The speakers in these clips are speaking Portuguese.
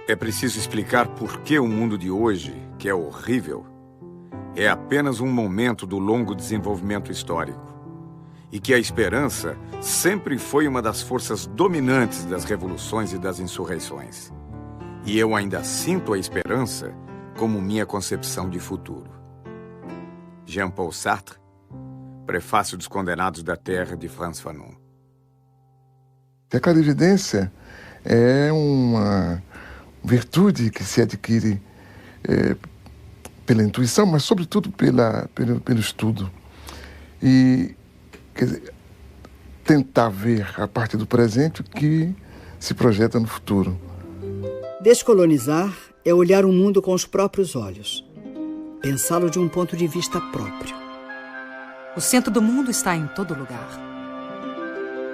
É preciso explicar por que o mundo de hoje, que é horrível, é apenas um momento do longo desenvolvimento histórico. E que a esperança sempre foi uma das forças dominantes das revoluções e das insurreições. E eu ainda sinto a esperança como minha concepção de futuro. Jean-Paul Sartre, Prefácio dos Condenados da Terra, de Frantz Fanon. A clarividência é uma virtude que se adquire pela intuição, mas sobretudo pelo estudo. E quer dizer, tentar ver a partir do presente o que se projeta no futuro. Descolonizar é olhar o mundo com os próprios olhos, pensá-lo de um ponto de vista próprio. O centro do mundo está em todo lugar.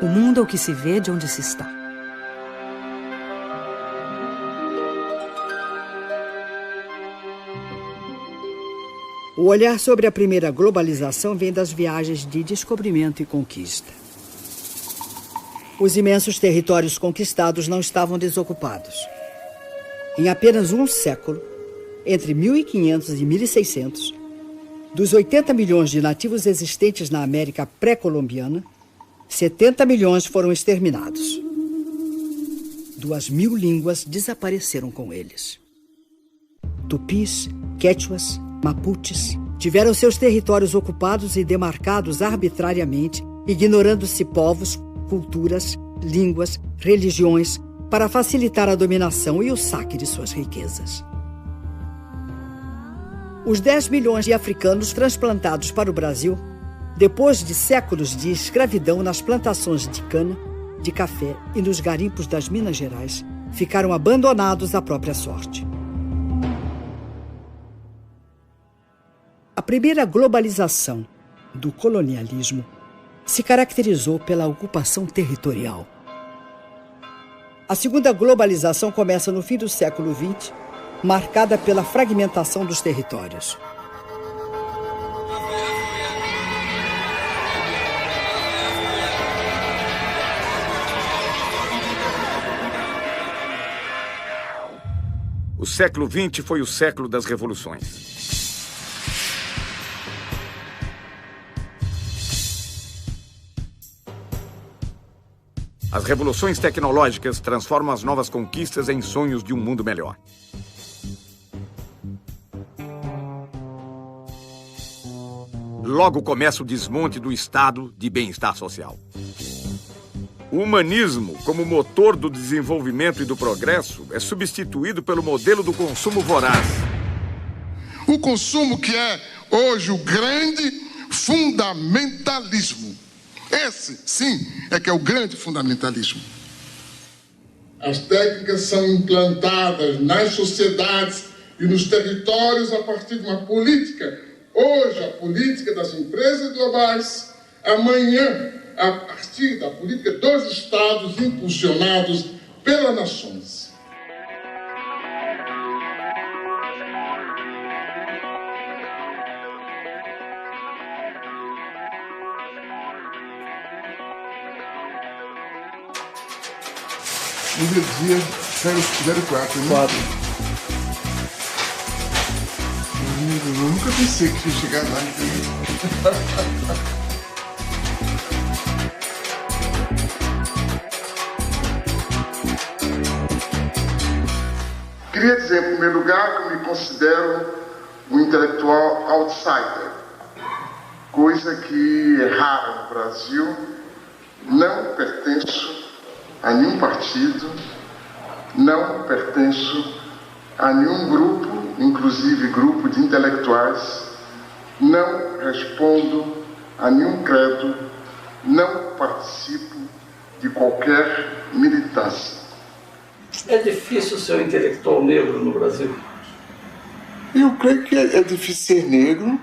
O mundo é o que se vê de onde se está. O olhar sobre a primeira globalização vem das viagens de descobrimento e conquista. Os imensos territórios conquistados não estavam desocupados. Em apenas um século, entre 1500 e 1600, dos 80 milhões de nativos existentes na América pré-colombiana, 70 milhões foram exterminados. 2.000 línguas desapareceram com eles. Tupis, quechuas, mapuches tiveram seus territórios ocupados e demarcados arbitrariamente, ignorando-se povos, culturas, línguas, religiões, para facilitar a dominação e o saque de suas riquezas. Os 10 milhões de africanos transplantados para o Brasil, depois de séculos de escravidão nas plantações de cana, de café e nos garimpos das Minas Gerais, ficaram abandonados à própria sorte. A primeira globalização do colonialismo se caracterizou pela ocupação territorial. A segunda globalização começa no fim do século XX, marcada pela fragmentação dos territórios. O século XX foi o século das revoluções. As revoluções tecnológicas transformam as novas conquistas em sonhos de um mundo melhor. Logo começa o desmonte do estado de bem-estar social. O humanismo, como motor do desenvolvimento e do progresso, é substituído pelo modelo do consumo voraz. O consumo que é hoje o grande fundamentalismo. Esse, sim, é que é o grande fundamentalismo. As técnicas são implantadas nas sociedades e nos territórios a partir de uma política. Hoje, a política das empresas globais. Amanhã, a partir da política dos Estados impulsionados pelas nações. Dia 04, né? 4. Eu nunca pensei que ia chegar lá. Queria dizer, em primeiro lugar, que eu me considero um intelectual outsider, coisa que é rara no Brasil. Não pertenço a nenhum partido, não pertenço a nenhum grupo, inclusive grupo de intelectuais, não respondo a nenhum credo, não participo de qualquer militância. É difícil ser um intelectual negro no Brasil? Eu creio que é difícil ser negro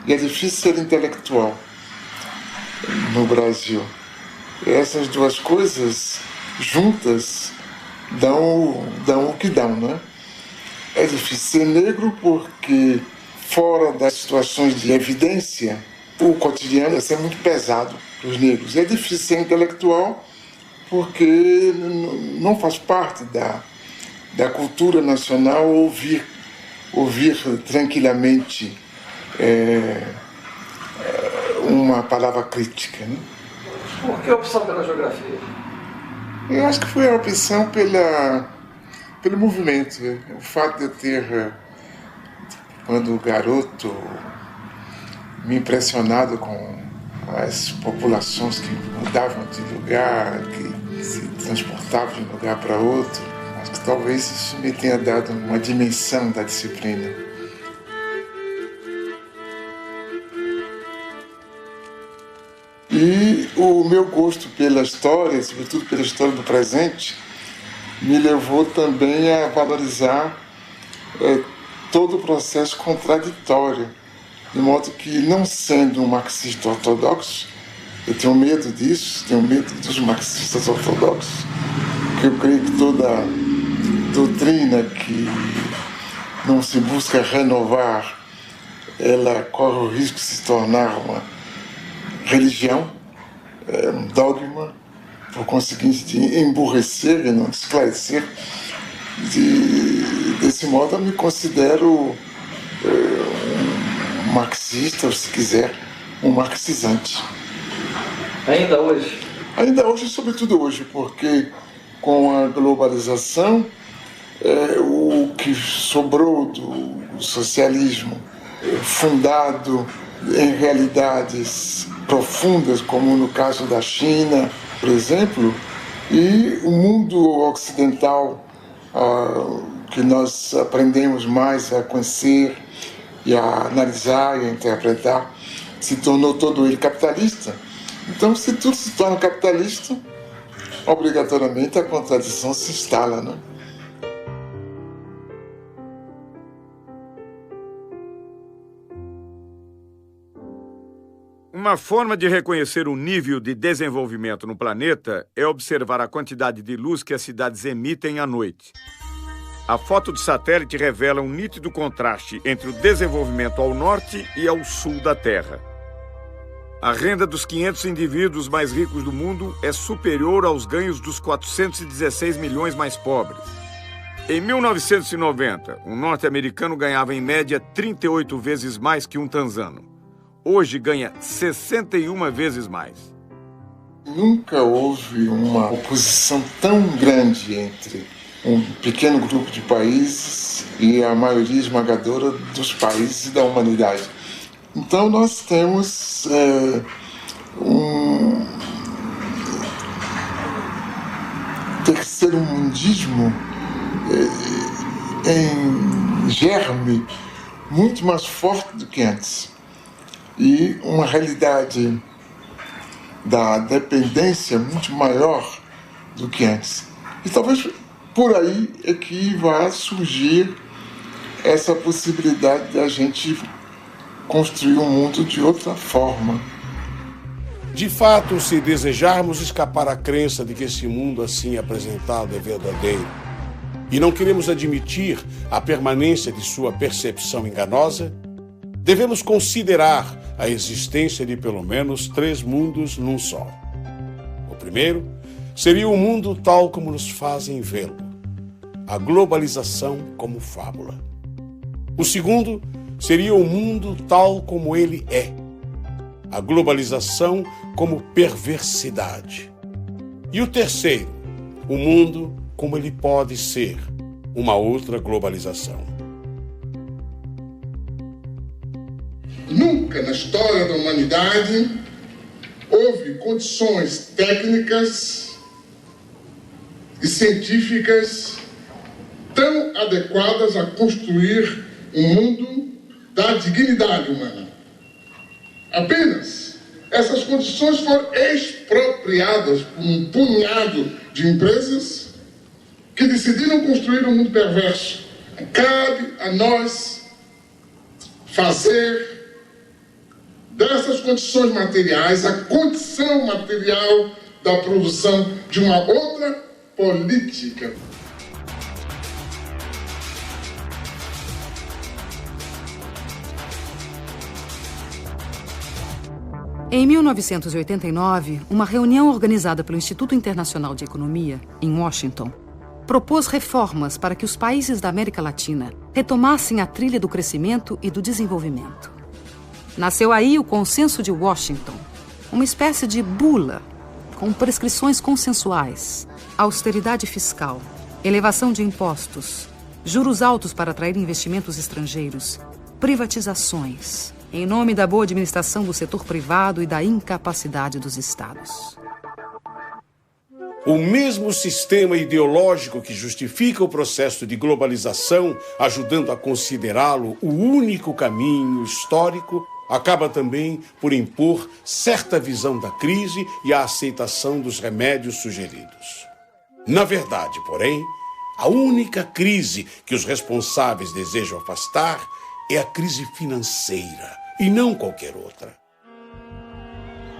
e é difícil ser intelectual no Brasil. Essas duas coisas juntas dão o que dão, né? É difícil ser negro porque, fora das situações de evidência, o cotidiano é muito pesado para os negros. É difícil ser intelectual porque não faz parte da cultura nacional ouvir tranquilamente uma palavra crítica, né? Por que a opção pela geografia? Eu acho que foi a opção pelo movimento. O fato de eu ter, quando garoto, me impressionado com as populações que mudavam de lugar, que se transportavam de um lugar para outro. Acho que talvez isso me tenha dado uma dimensão da disciplina. E o meu gosto pela história, sobretudo pela história do presente, me levou também a valorizar todo o processo contraditório. De modo que, não sendo um marxista ortodoxo, eu tenho medo disso, tenho medo dos marxistas ortodoxos, que eu creio que toda doutrina que não se busca renovar, ela corre o risco de se tornar uma religião, um dogma, por conseguinte de emburrecer e não esclarecer. Desse modo eu me considero um marxista, ou se quiser, um marxizante. Ainda hoje? Ainda hoje, sobretudo hoje, porque com a globalização, o que sobrou do socialismo, fundado em realidades profundas, como no caso da China, por exemplo, e o mundo ocidental, que nós aprendemos mais a conhecer e a analisar e a interpretar, se tornou todo ele capitalista. Então, se tudo se torna capitalista, obrigatoriamente a contradição se instala, né? Uma forma de reconhecer o nível de desenvolvimento no planeta é observar a quantidade de luz que as cidades emitem à noite. A foto de satélite revela um nítido contraste entre o desenvolvimento ao norte e ao sul da Terra. A renda dos 500 indivíduos mais ricos do mundo é superior aos ganhos dos 416 milhões mais pobres. Em 1990, um norte-americano ganhava em média 38 vezes mais que um tanzano. Hoje ganha 61 vezes mais. Nunca houve uma oposição tão grande entre um pequeno grupo de países e a maioria esmagadora dos países da humanidade. Então nós temos um terceiro-mundismo em germe muito mais forte do que antes. E uma realidade da dependência muito maior do que antes. E talvez por aí é que vai surgir essa possibilidade de a gente construir um mundo de outra forma. De fato, se desejarmos escapar à crença de que esse mundo assim apresentado é verdadeiro, e não queremos admitir a permanência de sua percepção enganosa, devemos considerar a existência de pelo menos 3 mundos num só. O primeiro seria o mundo tal como nos fazem vê-lo, a globalização como fábula. O segundo seria o mundo tal como ele é, a globalização como perversidade. E o terceiro, o mundo como ele pode ser, uma outra globalização. Nunca na história da humanidade houve condições técnicas e científicas tão adequadas a construir um mundo da dignidade humana. Apenas essas condições foram expropriadas por um punhado de empresas que decidiram construir um mundo perverso. Cabe a nós fazer dessas condições materiais a condição material da produção de uma outra política. Em 1989, uma reunião organizada pelo Instituto Internacional de Economia, em Washington, propôs reformas para que os países da América Latina retomassem a trilha do crescimento e do desenvolvimento. Nasceu aí o Consenso de Washington, uma espécie de bula com prescrições consensuais, austeridade fiscal, elevação de impostos, juros altos para atrair investimentos estrangeiros, privatizações, em nome da boa administração do setor privado e da incapacidade dos estados. O mesmo sistema ideológico que justifica o processo de globalização, ajudando a considerá-lo o único caminho histórico, acaba também por impor certa visão da crise e a aceitação dos remédios sugeridos. Na verdade, porém, a única crise que os responsáveis desejam afastar é a crise financeira, e não qualquer outra.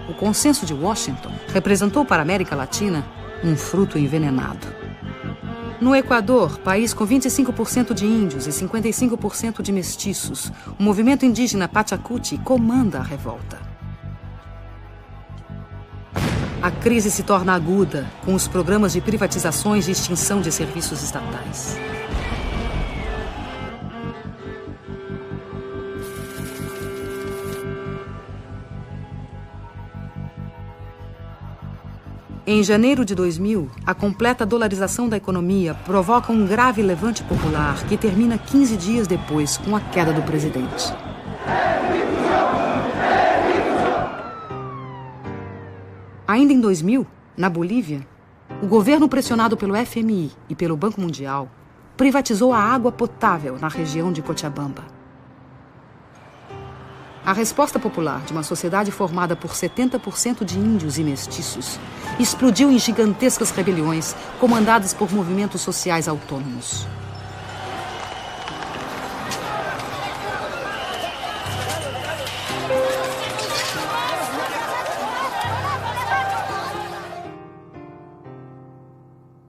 O Consenso de Washington representou para a América Latina um fruto envenenado. No Equador, país com 25% de índios e 55% de mestiços, o movimento indígena Pachacuti comanda a revolta. A crise se torna aguda com os programas de privatizações e extinção de serviços estatais. Em janeiro de 2000, a completa dolarização da economia provoca um grave levante popular que termina 15 dias depois com a queda do presidente. Ainda em 2000, na Bolívia, o governo pressionado pelo FMI e pelo Banco Mundial privatizou a água potável na região de Cochabamba. A resposta popular de uma sociedade formada por 70% de índios e mestiços explodiu em gigantescas rebeliões comandadas por movimentos sociais autônomos.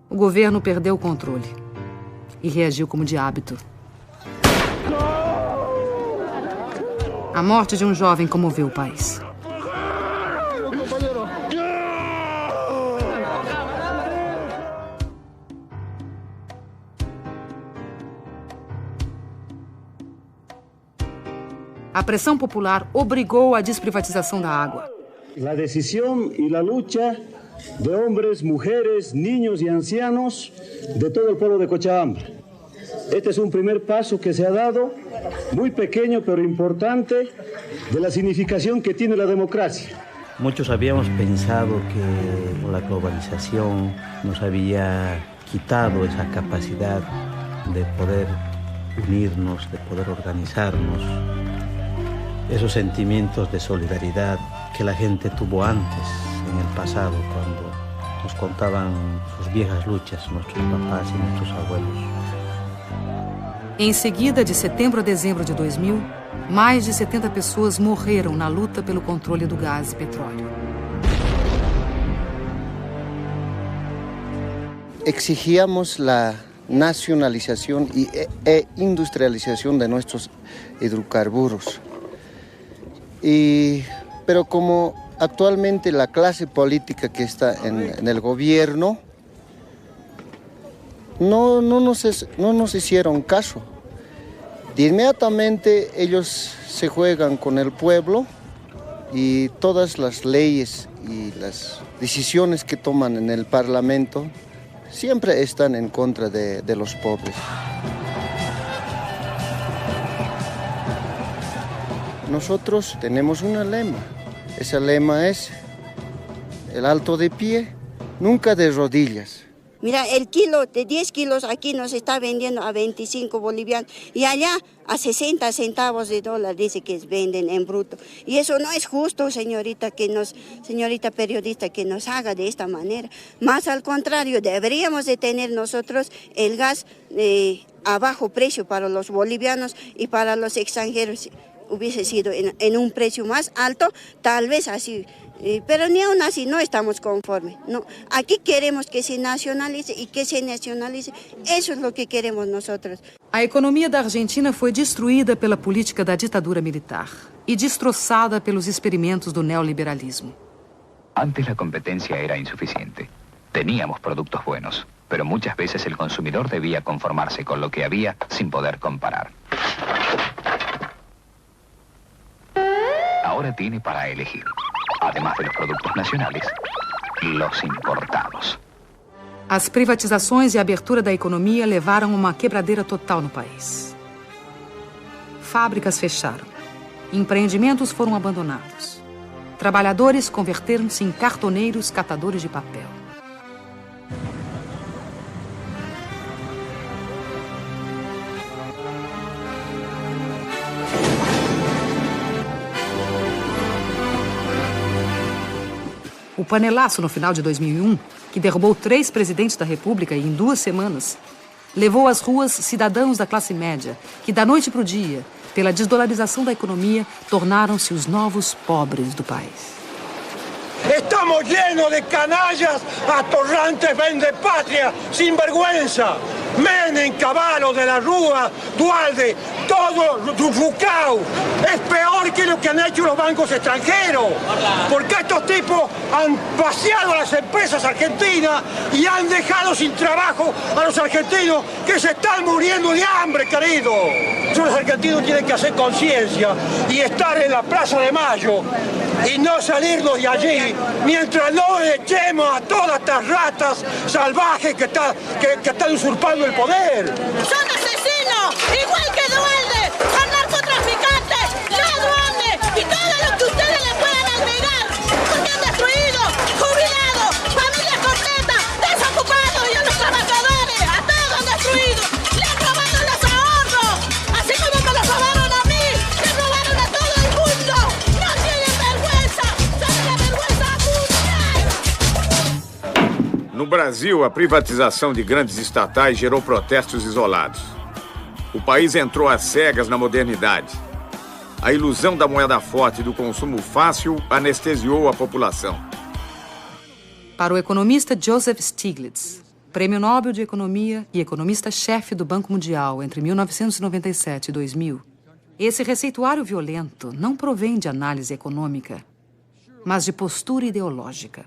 O governo perdeu o controle e reagiu como de hábito. A morte de um jovem comoveu o país. A pressão popular obrigou a desprivatização da água. A decisão e a luta de homens, mulheres, niños e ancianos de todo o povo de Cochabamba. Este es un primer paso que se ha dado, muy pequeño pero importante, de la significación que tiene la democracia. Muchos habíamos pensado que la globalización nos había quitado esa capacidad de poder unirnos, de poder organizarnos, esos sentimientos de solidaridad que la gente tuvo antes, en el pasado, cuando nos contaban sus viejas luchas, nuestros papás y nuestros abuelos. Em seguida, de setembro a dezembro de 2000, mais de 70 pessoas morreram na luta pelo controle do gás e petróleo. Exigíamos la nacionalización e industrialización de nuestros hidrocarburos. Pero como actualmente la clase política que está en el gobierno no nos hicieron caso. De inmediatamente ellos se juegan con el pueblo y todas las leyes y las decisiones que toman en el Parlamento siempre están en contra de los pobres. Nosotros tenemos una lema. Ese lema es el alto de pie, nunca de rodillas. Mira, el kilo de 10 kilos aquí nos está vendiendo a 25 bolivianos y allá a 60 centavos de dólar dice que venden en bruto. Y eso no es justo, señorita periodista, que nos haga de esta manera. Más al contrario, deberíamos de tener nosotros el gas a bajo precio para los bolivianos y para los extranjeros. Hubiese sido en un precio más alto, tal vez así. Pero ni aún así no estamos conformes. No. Aquí queremos que se nacionalice y que se nacionalice. Eso es lo que queremos nosotros. A economia da Argentina foi destruída pela política da ditadura militar e destroçada pelos experimentos do neoliberalismo. Antes la competencia era insuficiente. Teníamos productos buenos. pero muchas veces el consumidor debía conformarse con lo que había sin poder comparar. Ahora tiene para elegir, además de los productos nacionales, los importados. As privatizações e a abertura da economia levaram a uma quebradeira total no país. Fábricas fecharam. Empreendimentos foram abandonados. Trabalhadores converteram-se em cartoneiros catadores de papel. O panelaço no final de 2001, que derrubou 3 presidentes da República em 2 semanas, levou às ruas cidadãos da classe média que, da noite para o dia, pela desdolarização da economia, tornaram-se os novos pobres do país. Estamos llenos de canallas, atorrantes, vendepatria, sinvergüenza. Menem, Cavallo, de la Rúa, Dualde, todo Rucao. Es peor que lo que han hecho los bancos extranjeros. Porque estos tipos han vaciado a las empresas argentinas y han dejado sin trabajo a los argentinos que se están muriendo de hambre, querido. Los argentinos tienen que hacer conciencia y estar en la Plaza de Mayo y no salirnos de allí mientras no echemos a todas estas ratas salvajes que están usurpando el poder. Son asesinos, igual que Dualde, son narcotraficantes, ladrones y todo lo que ustedes le puedan albergar, porque han destruido jubilados, familias completas, desocupados y a los trabajadores, a todos han destruido, le han robado los ahorros, así como me los robaron a mí, le robaron a todo el mundo, no tienen vergüenza, son la vergüenza mundial. No Brasil, a privatização de grandes estatais gerou protestos isolados. O país entrou às cegas na modernidade. A ilusão da moeda forte e do consumo fácil anestesiou a população. Para o economista Joseph Stiglitz, Prêmio Nobel de Economia e economista-chefe do Banco Mundial entre 1997 e 2000, esse receituário violento não provém de análise econômica, mas de postura ideológica.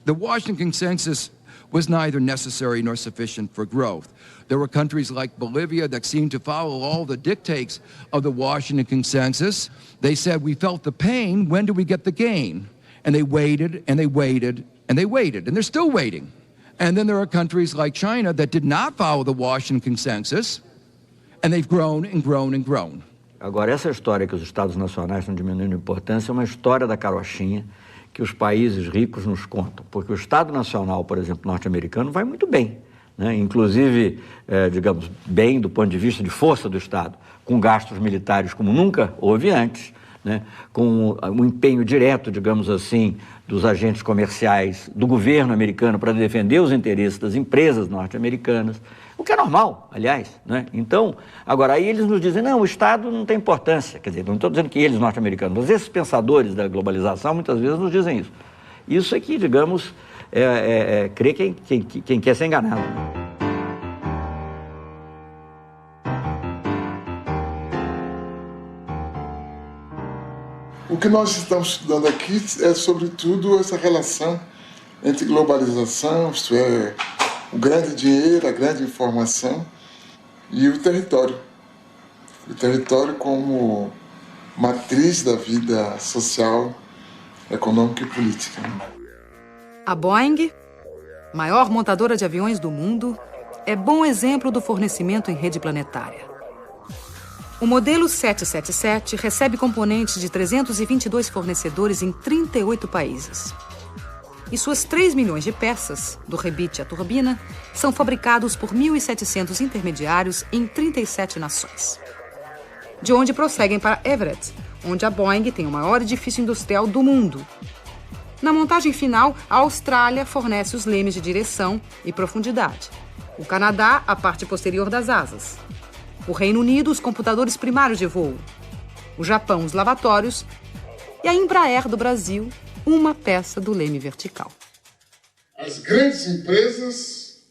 The Washington Consensus was neither necessary nor sufficient for growth. There were countries like Bolivia that seemed to follow all the dictates of the Washington Consensus. They said, we felt the pain, when do we get the gain? And they waited, and they waited, and they waited, and they're still waiting. And then there are countries like China that did not follow the Washington Consensus, and they've grown and grown and grown. Agora, essa história que os Estados nacionais estão diminuindo a importância é uma história da carochinha que os países ricos nos contam, porque o Estado Nacional, por exemplo, norte-americano, vai muito bem, né? Inclusive, digamos, bem do ponto de vista de força do Estado, com gastos militares como nunca houve antes, né? Com um empenho direto, digamos assim, dos agentes comerciais do governo americano para defender os interesses das empresas norte-americanas, o que é normal, aliás, né? Então, agora, aí eles nos dizem, não, o Estado não tem importância, quer dizer, não estou dizendo que eles, norte-americanos, mas esses pensadores da globalização muitas vezes nos dizem isso. Isso é que, digamos, crê quem quer ser enganado. O que nós estamos estudando aqui é, sobretudo, essa relação entre globalização, isto é, o grande dinheiro, a grande informação e o território. O território como matriz da vida social, econômica e política. A Boeing, maior montadora de aviões do mundo, é bom exemplo do fornecimento em rede planetária. O modelo 777 recebe componentes de 322 fornecedores em 38 países. E suas 3 milhões de peças, do rebite à turbina, são fabricados por 1.700 intermediários em 37 nações. De onde prosseguem para Everett, onde a Boeing tem o maior edifício industrial do mundo. Na montagem final, a Austrália fornece os lemes de direção e profundidade. O Canadá, a parte posterior das asas. O Reino Unido, os computadores primários de voo. O Japão, os lavatórios. E a Embraer do Brasil, uma peça do leme vertical. As grandes empresas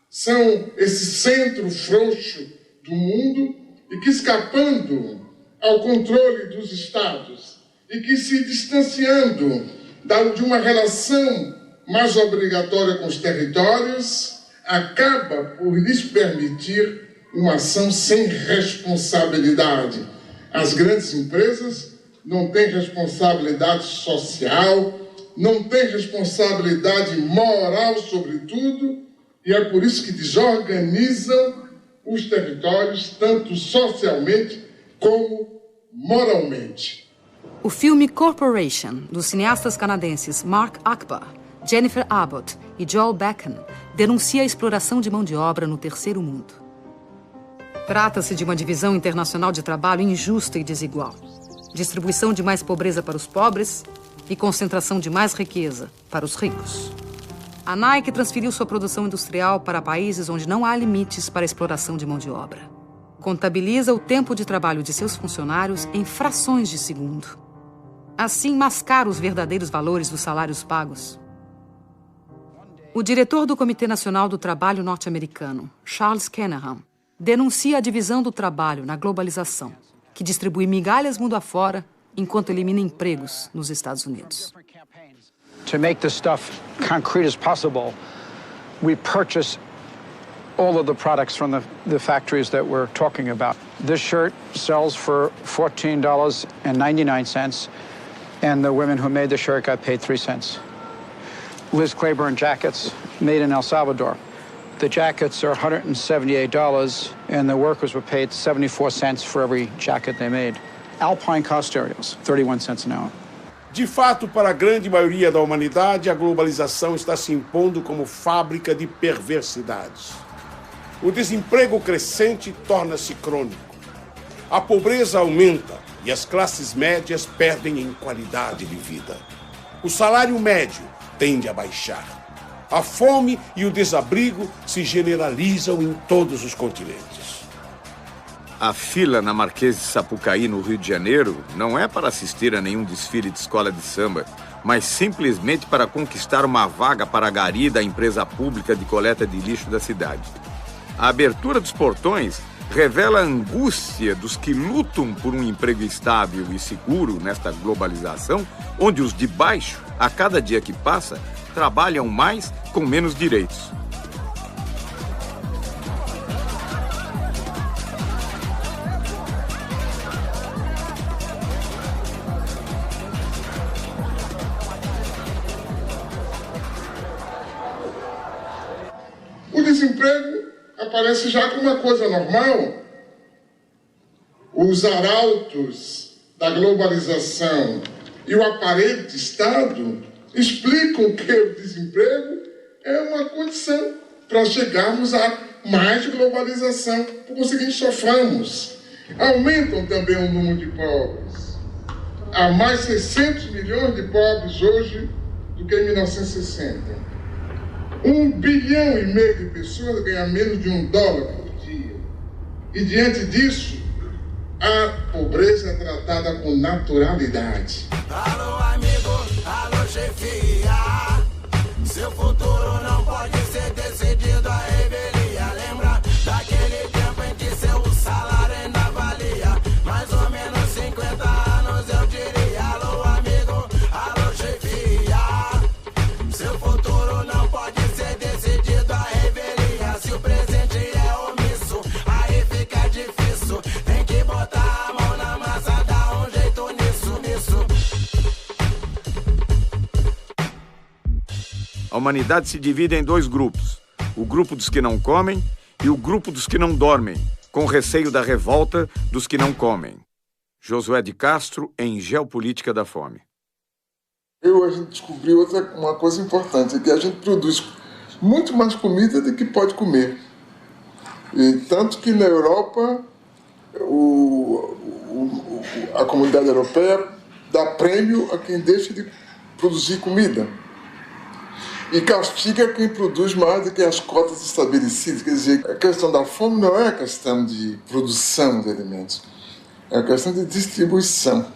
são esse centro frouxo do mundo e que, escapando ao controle dos estados e que se distanciando de uma relação mais obrigatória com os territórios, acaba por lhes permitir uma ação sem responsabilidade. As grandes empresas não têm responsabilidade social, não têm responsabilidade moral sobre tudo, e é por isso que desorganizam os territórios, tanto socialmente como moralmente. O filme Corporation, dos cineastas canadenses Mark Akbar, Jennifer Abbott e Joel Beckham, denuncia a exploração de mão de obra no terceiro mundo. Trata-se de uma divisão internacional de trabalho injusta e desigual. Distribuição de mais pobreza para os pobres e concentração de mais riqueza para os ricos. A Nike transferiu sua produção industrial para países onde não há limites para a exploração de mão de obra. Contabiliza o tempo de trabalho de seus funcionários em frações de segundo. Assim, mascara os verdadeiros valores dos salários pagos. O diretor do Comitê Nacional do Trabalho norte-americano, Charles Kanahan, denuncia a divisão do trabalho na globalização, que distribui migalhas mundo afora enquanto elimina empregos nos Estados Unidos. To make this stuff concrete as possible, we purchase all of the products from the factories that we're talking about. This shirt sells for $14.99, and the women who made the shirt got paid 3 cents. Liz Claiborne jackets made in El Salvador. The jackets are $178, and the workers were paid 74 cents for every jacket they made. Alpine car stereos, 31 cents an hour. De fato, para a grande maioria da humanidade, a globalização está se impondo como fábrica de perversidades. O desemprego crescente torna-se crônico. A pobreza aumenta e as classes médias perdem em qualidade de vida. O salário médio tende a baixar. A fome e o desabrigo se generalizam em todos os continentes. A fila na Marquês de Sapucaí, no Rio de Janeiro, não é para assistir a nenhum desfile de escola de samba, mas simplesmente para conquistar uma vaga para a gari da empresa pública de coleta de lixo da cidade. A abertura dos portões revela a angústia dos que lutam por um emprego estável e seguro nesta globalização, onde os de baixo, a cada dia que passa, trabalham mais com menos direitos. O desemprego aparece já como uma coisa normal. Os arautos da globalização e o aparelho de Estado explicam que o desemprego é uma condição para chegarmos a mais globalização. Por conseguinte, soframos. Aumentam também o número de pobres. Há mais 600 milhões de pobres hoje do que em 1960. 1,5 bilhão de pessoas ganham menos de $1 por dia. E diante disso, a pobreza é tratada com naturalidade. Alô, amigo, alô, chefia. Seu futuro não pode ser decidido à revelia. Lembra daquele tempo em que seu salário ainda valia mais ou menos 50 anos, eu diria. Alô, amigo, alô, chefia. Seu futuro não pode ser decidido à revelia. Se o presente é omisso, aí fica difícil. Tem que botar a mão na massa, dar um jeito nisso. A humanidade se divide em 2 grupos. O grupo dos que não comem e o grupo dos que não dormem, com receio da revolta dos que não comem. Josué de Castro, em Geopolítica da Fome. A gente descobriu uma coisa importante, que a gente produz muito mais comida do que pode comer. E tanto que na Europa, a comunidade europeia dá prêmio a quem deixa de produzir comida. E castiga quem produz mais do que as cotas estabelecidas. Quer dizer, a questão da fome não é a questão de produção de alimentos, é a questão de distribuição.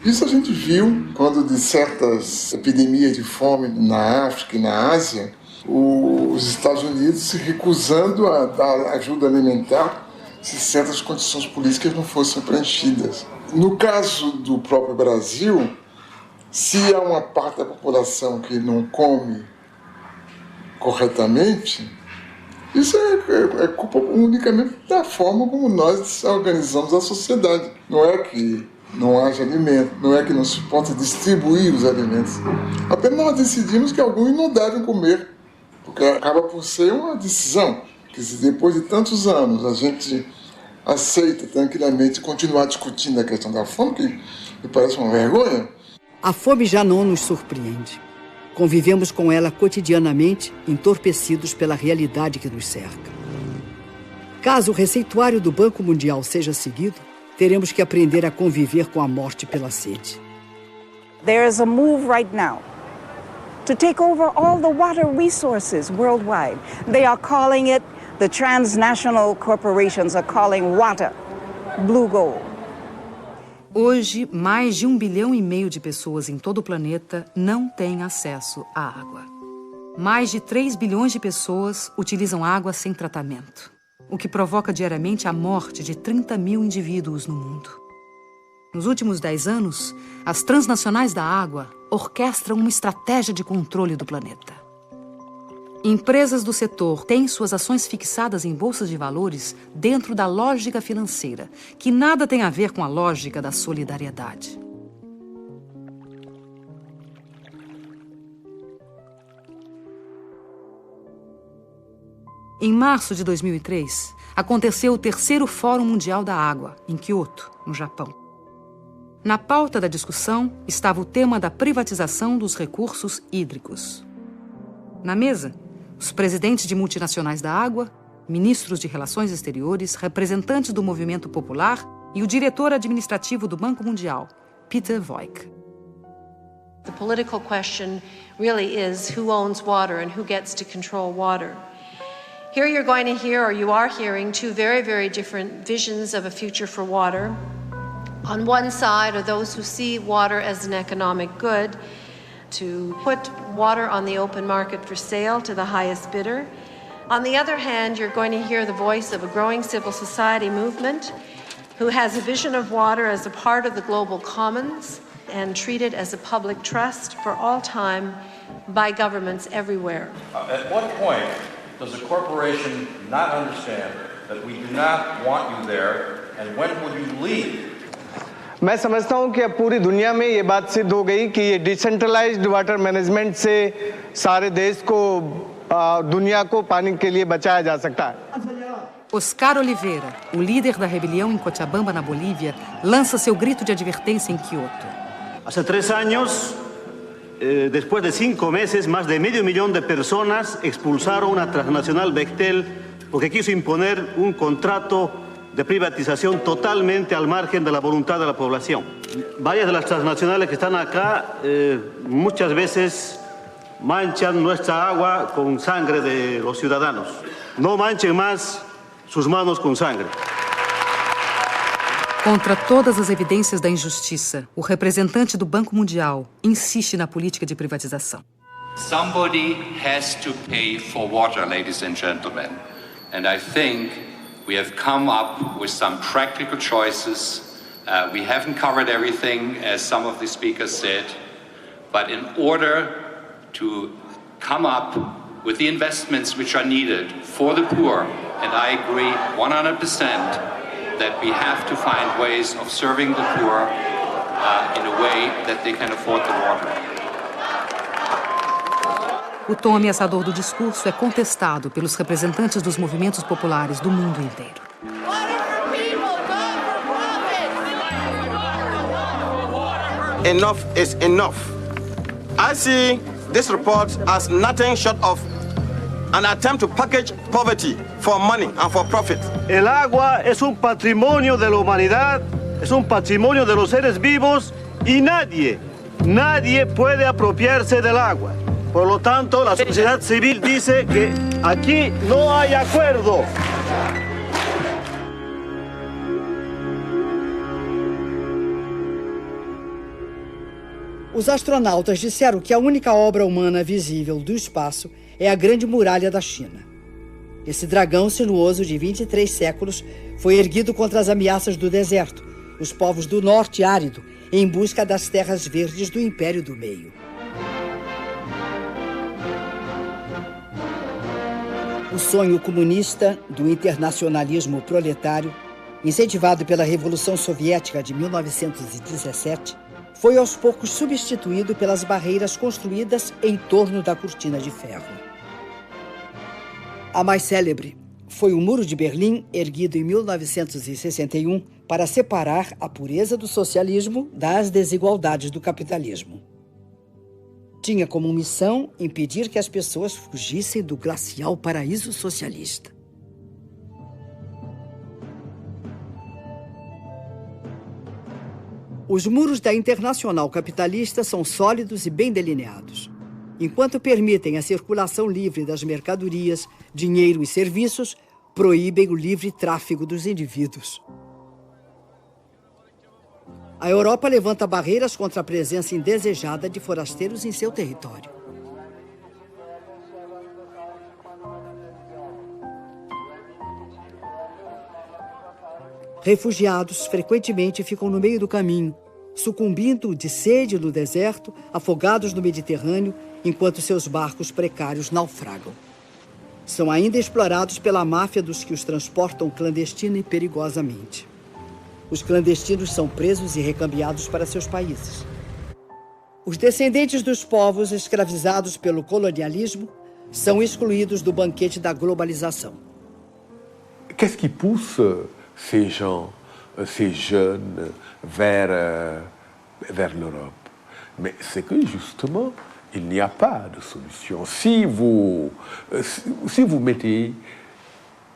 Isso a gente viu quando de certas epidemias de fome na África e na Ásia, os Estados Unidos se recusando a dar ajuda alimentar se certas condições políticas não fossem preenchidas. No caso do próprio Brasil, se há uma parte da população que não come corretamente, Isso é culpa unicamente da forma como nós organizamos a sociedade. Não é que não haja alimento, não é que não se possa distribuir os alimentos. Apenas nós decidimos que alguns não devem comer, porque acaba por ser uma decisão, que se depois de tantos anos a gente aceita tranquilamente continuar discutindo a questão da fome, que me parece uma vergonha. A fome já não nos surpreende. Convivemos com ela cotidianamente, entorpecidos pela realidade que nos cerca. Caso o receituário do Banco Mundial seja seguido, teremos que aprender a conviver com a morte pela sede. There is a move right now to take over all the water resources worldwide. They are calling it, the transnational corporations are calling water blue gold. Hoje, mais de 1,5 bilhão de pessoas em todo o planeta não têm acesso à água. Mais de 3 bilhões de pessoas utilizam água sem tratamento, o que provoca diariamente a morte de 30 mil indivíduos no mundo. Nos últimos 10 anos, as transnacionais da água orquestram uma estratégia de controle do planeta. Empresas do setor têm suas ações fixadas em bolsas de valores dentro da lógica financeira, que nada tem a ver com a lógica da solidariedade. Em março de 2003, aconteceu o 3º Fórum Mundial da Água, em Kyoto, no Japão. Na pauta da discussão estava o tema da privatização dos recursos hídricos. Na mesa, os presidentes de multinacionais da água, ministros de relações exteriores, representantes do movimento popular e o diretor administrativo do Banco Mundial, Peter Voigt. The political question really is who owns water and who gets to control water. Here you're going to hear, or you are hearing, two very, very different visions of a future for water. On one side are those who see water as an economic good, to put water on the open market for sale to the highest bidder. On the other hand, you're going to hear the voice of a growing civil society movement who has a vision of water as a part of the global commons and treated as a public trust for all time by governments everywhere. At what point does a corporation not understand that we do not want you there, and when would you leave? मैं समझता हूं कि अब पूरी दुनिया में ये बात सिद्ध हो गई कि ये डिसेंट्रलाइज्ड वाटर मैनेजमेंट से सारे देश को दुनिया को पानी के लिए बचाया जा सकता है. Oscar Oliveira, o líder da rebelião em Cochabamba, na Bolívia, lança seu grito de advertência em Kyoto. Hace 3 años, después de 5 meses, más de medio millón de personas expulsaron a transnacional Bechtel porque quiso imponer un contrato de privatización totalmente al margen de la voluntad de la población. Varias de las transnacionales que están acá muchas veces manchan nuestra agua con sangre de los ciudadanos. No manchen más sus manos com sangue. Contra todas as evidências da injustiça, o representante do Banco Mundial insiste na política de privatização. Somebody has to pay for water, ladies and gentlemen. And I think we have come up with some practical choices. We haven't covered everything, as some of the speakers said. But in order to come up with the investments which are needed for the poor, and I agree 100% that we have to find ways of serving the poor in a way that they can afford the water. O tom ameaçador do discurso é contestado pelos representantes dos movimentos populares do mundo inteiro. Enough is enough. I see this report as nothing short of an attempt to package poverty for money and for profit. El agua es un patrimonio de la humanidad, es un patrimonio de los seres vivos y nadie puede apropiarse del agua. Por lo tanto, la sociedad civil dice que aquí no hay acuerdo. Os astronautas disseram que a única obra humana visível do espaço é a Grande Muralha da China. Esse dragão sinuoso de 23 séculos foi erguido contra as ameaças do deserto, os povos do norte árido, em busca das terras verdes do Império do Meio. O sonho comunista do internacionalismo proletário, incentivado pela Revolução Soviética de 1917, foi aos poucos substituído pelas barreiras construídas em torno da cortina de ferro. A mais célebre foi o Muro de Berlim, erguido em 1961 para separar a pureza do socialismo das desigualdades do capitalismo. Tinha como missão impedir que as pessoas fugissem do glacial paraíso socialista. Os muros da Internacional Capitalista são sólidos e bem delineados. Enquanto permitem a circulação livre das mercadorias, dinheiro e serviços, proíbem o livre tráfego dos indivíduos. A Europa levanta barreiras contra a presença indesejada de forasteiros em seu território. Refugiados frequentemente ficam no meio do caminho, sucumbindo de sede no deserto, afogados no Mediterrâneo, enquanto seus barcos precários naufragam. São ainda explorados pela máfia dos que os transportam clandestina e perigosamente. Os clandestinos são presos e recambiados para seus países. Os descendentes dos povos escravizados pelo colonialismo são excluídos do banquete da globalização. Qu'est-ce qui pousse ces gens, ces jeunes, vers l'Europe? Mais c'est que justement, il n'y a pas de solution. Si vous mettez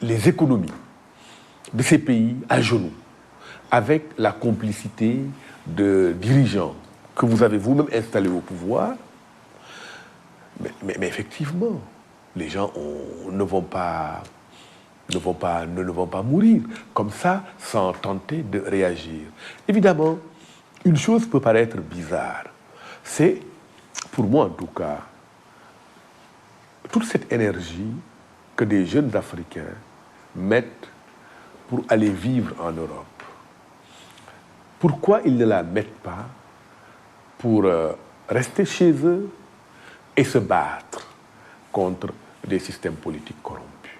les économies de ces pays à genoux, avec la complicité de dirigeants que vous avez vous-même installés au pouvoir, mais effectivement, les gens ne vont pas mourir comme ça sans tenter de réagir. Évidemment, une chose peut paraître bizarre. C'est, pour moi en tout cas, toute cette énergie que des jeunes Africains mettent pour aller vivre en Europe. Pourquoi ils ne la mettent pas pour rester chez eux et se battre contre des systèmes politiques corrompus?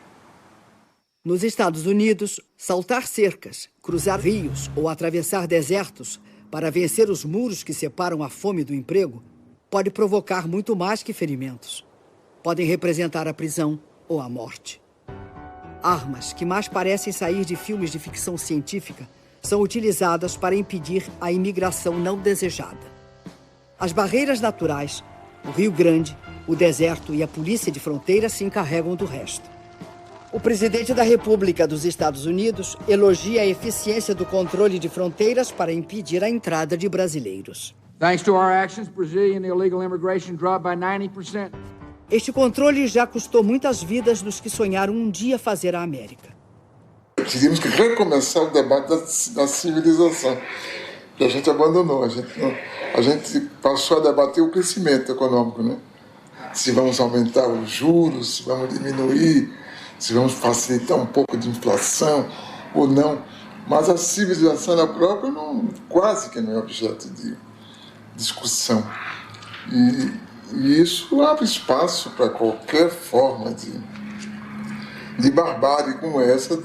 Nos Estados Unidos, saltar cercas, cruzar rios ou atravessar desertos para vencer os muros que separam a fome do emprego pode provocar muito mais que ferimentos. Podem representar a prisão ou a morte. Armas que mais parecem sair de filmes de ficção científica são utilizadas para impedir a imigração não desejada. As barreiras naturais, o Rio Grande, o deserto e a polícia de fronteira se encarregam do resto. O presidente da República dos Estados Unidos elogia a eficiência do controle de fronteiras para impedir a entrada de brasileiros. Thanks to our actions, Brazilian illegal immigration dropped by 90%. Este controle já custou muitas vidas dos que sonharam um dia fazer a América. Teríamos que recomeçar o debate da civilização, que a gente abandonou. A gente passou a debater o crescimento econômico, né? Se vamos aumentar os juros, se vamos diminuir, se vamos facilitar um pouco de inflação ou não. Mas a civilização na própria quase que não é objeto de discussão. E isso abre espaço para qualquer forma de barbárie como essa,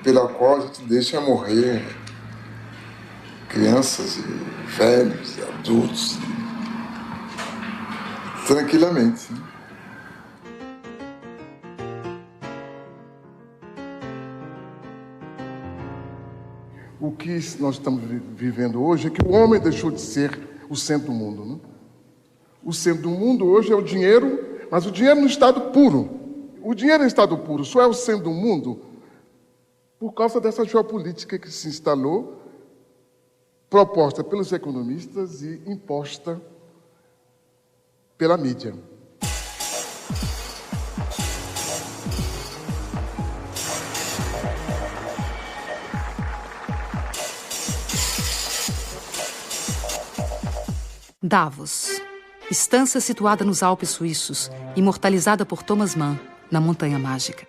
pela qual a gente deixa morrer crianças, e velhos, e adultos, tranquilamente. O que nós estamos vivendo hoje é que o homem deixou de ser o centro do mundo, né? O centro do mundo hoje é o dinheiro, mas o dinheiro no estado puro. O dinheiro em estado puro só é o centro do mundo por causa dessa geopolítica que se instalou, proposta pelos economistas e imposta pela mídia. Davos, estância situada nos Alpes suíços, imortalizada por Thomas Mann, na Montanha Mágica.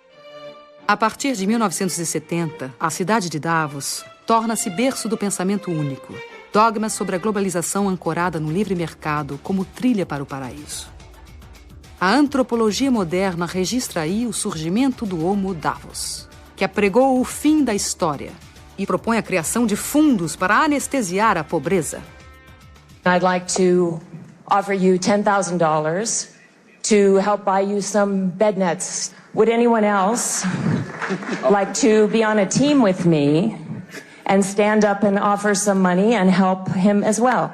A partir de 1970, a cidade de Davos torna-se berço do pensamento único, dogmas sobre a globalização ancorada no livre mercado como trilha para o paraíso. A antropologia moderna registra aí o surgimento do Homo Davos, que apregou o fim da história e propõe a criação de fundos para anestesiar a pobreza. I'd like to offer you $10,000 to help buy you some bed nets. Would anyone else like to be on a team with me and stand up and offer some money and help him as well?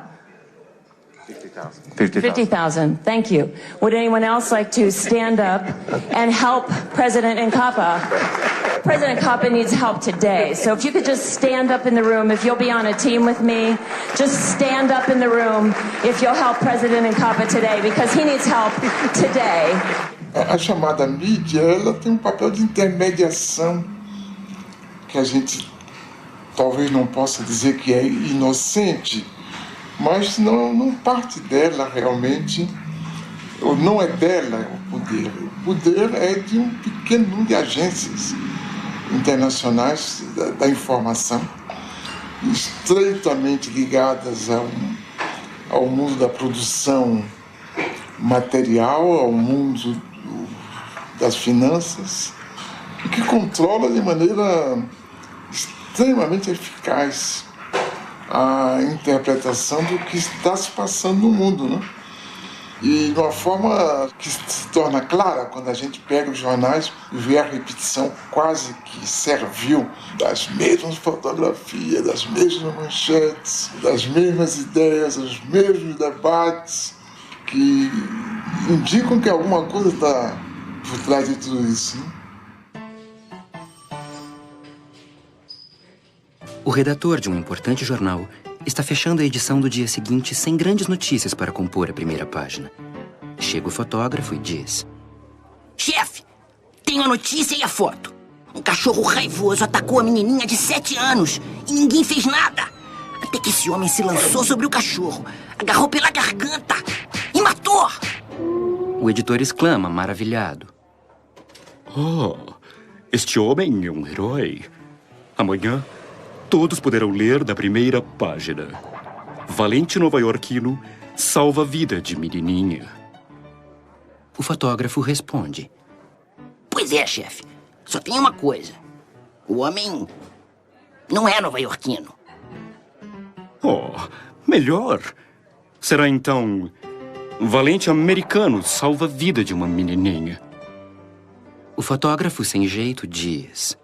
50,000. Thank you. Would anyone else like to stand up and help President Nkapa? President Nkapa needs help today. So if you could just stand up in the room, if you'll be on a team with me, just stand up in the room if you'll help President Nkapa today, because he needs help today. A chamada mídia, ela tem um papel de intermediação que a gente talvez não possa dizer que é inocente, mas não parte dela realmente, ou não é dela o poder. O poder é de um pequeno número de agências internacionais da informação, estreitamente ligadas ao mundo da produção material, ao mundo das finanças, e que controla de maneira extremamente eficaz a interpretação do que está se passando no mundo, né? E de uma forma que se torna clara quando a gente pega os jornais e vê a repetição quase que servil das mesmas fotografias, das mesmas manchetes, das mesmas ideias, dos mesmos debates, que indicam que alguma coisa está por trás de tudo isso, né? O redator de um importante jornal está fechando a edição do dia seguinte sem grandes notícias para compor a primeira página. Chega o fotógrafo e diz: Chefe, tenho a notícia e a foto. Um cachorro raivoso atacou a menininha de 7 anos e ninguém fez nada. Até que esse homem se lançou sobre o cachorro, agarrou pela garganta e matou. O editor exclama, maravilhado: Oh, este homem é um herói. Amanhã todos poderão ler da primeira página: valente nova-iorquino salva a vida de menininha. O fotógrafo responde: Pois é, chefe. Só tem uma coisa. O homem não é nova-iorquino. Oh, melhor. Será então valente americano salva a vida de uma menininha. O fotógrafo sem jeito diz: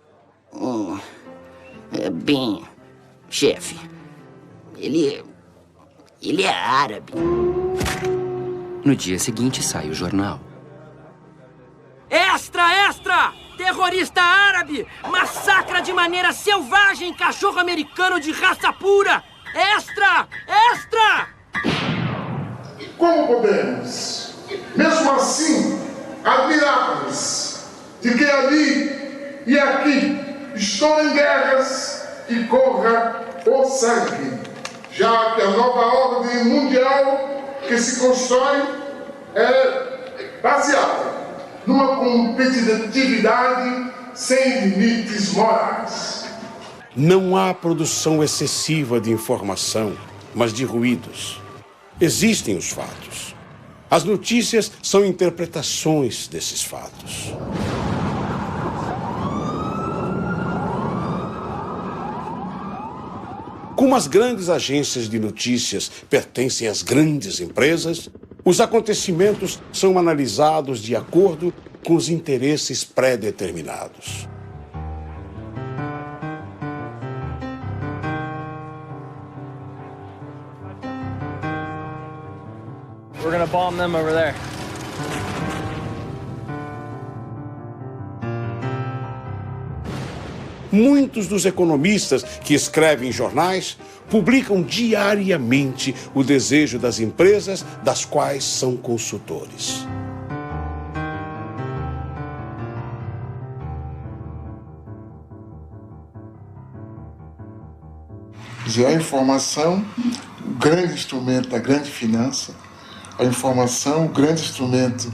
Bem, chefe, ele é árabe. No dia seguinte sai o jornal. Extra, extra! Terrorista árabe massacra de maneira selvagem cachorro americano de raça pura! Extra, extra! Como podemos, mesmo assim, admirar-nos de que ali e aqui estourem guerras e corra o sangue, já que a nova ordem mundial que se constrói é baseada numa competitividade sem limites morais. Não há produção excessiva de informação, mas de ruídos. Existem os fatos. As notícias são interpretações desses fatos. Como as grandes agências de notícias pertencem às grandes empresas, os acontecimentos são analisados de acordo com os interesses pré-determinados. We're gonna bomb them over there. Muitos dos economistas que escrevem jornais publicam diariamente o desejo das empresas das quais são consultores. A informação, o grande instrumento da grande finança, a informação, o grande instrumento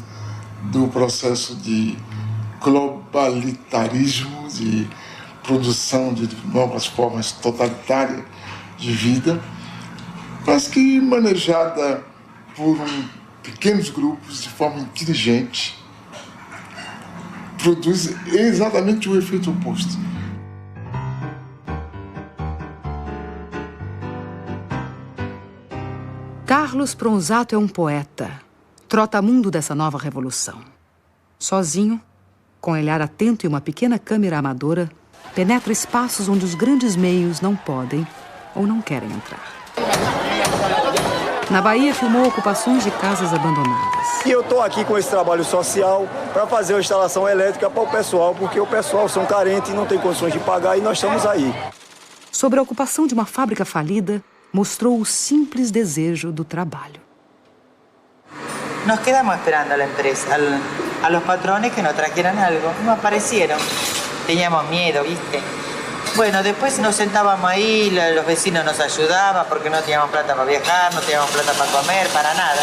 do processo de globalitarismo, de produção de novas formas totalitárias de vida, mas que manejada por um pequenos grupos, de forma inteligente, produz exatamente o efeito oposto. Carlos Pronzato é um poeta, trotamundo dessa nova revolução. Sozinho, com olhar atento e uma pequena câmera amadora, penetra espaços onde os grandes meios não podem ou não querem entrar. Na Bahia, filmou ocupações de casas abandonadas. E eu estou aqui com esse trabalho social para fazer uma instalação elétrica para o pessoal, porque o pessoal são carentes e não tem condições de pagar, e nós estamos aí. Sobre a ocupação de uma fábrica falida, mostrou o simples desejo do trabalho. Nos quedamos esperando a la empresa, a los patrones que nos trajeran algo. No aparecieron. Teníamos miedo, ¿viste? Bueno, después nos sentábamos ahí, los vecinos nos ayudaban porque no teníamos plata para viajar, no teníamos plata para comer, para nada.